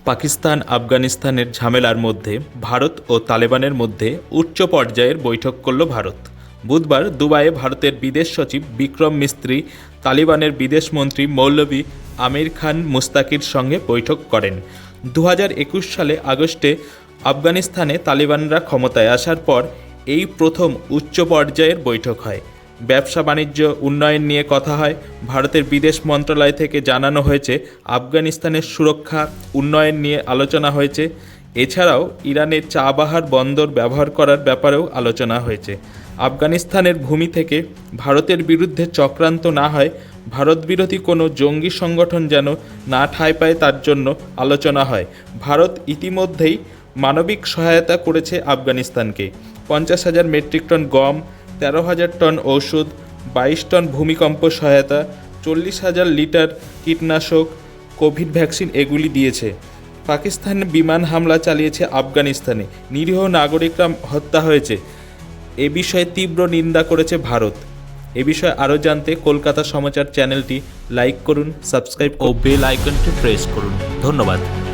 পাকিস্তান আফগানিস্তানের ঝামেলার মধ্যে ভারত ও তালেবানের মধ্যে উচ্চ পর্যায়ের বৈঠক করল ভারত। বুধবার দুবাইয়ে ভারতের বিদেশ সচিব বিক্রম মিস্ত্রি তালিবানের বিদেশমন্ত্রী মৌলভী আমির খান মুস্তাকির সঙ্গে বৈঠক করেন। 2021 সালে আগস্টে আফগানিস্তানে তালিবানরা ক্ষমতায় আসার পর এই প্রথম উচ্চ পর্যায়ের বৈঠক হয়। ব্যবসা বাণিজ্য উন্নয়ন নিয়ে কথা হয়। ভারতের বিদেশ মন্ত্রণালয় থেকে জানানো হয়েছে আফগানিস্তানের সুরক্ষা উন্নয়ন নিয়ে আলোচনা হয়েছে। এছাড়াও ইরানের চাবাহার বন্দর ব্যবহার করার ব্যাপারেও আলোচনা হয়েছে। আফগানিস্তানের ভূমি থেকে ভারতের বিরুদ্ধে চক্রান্ত না হয়, ভারত বিরোধী কোনো জঙ্গি সংগঠন যেন না ঠাঁই পায় তার জন্য আলোচনা হয়। ভারত ইতিমধ্যেই মানবিক সহায়তা করেছে আফগানিস্তানকে। 50,000 মেট্রিক টন গম, 13,000 টন ঔষধ, 22 টন ভূমিকম্প সহায়তা, 40,000 লিটার কীটনাশক, কোভিড ভ্যাকসিন এগুলি দিয়েছে। পাকিস্তান বিমান হামলা চালিয়েছে আফগানিস্তানে, নিরীহ নাগরিকরা হত্যা হয়েছে। এ বিষয়ে তীব্র নিন্দা করেছে ভারত। এ বিষয়ে আরও জানতে কলকাতা সমাচার চ্যানেলটি লাইক করুন, সাবস্ক্রাইব ও বেল আইকনটি প্রেস করুন। ধন্যবাদ।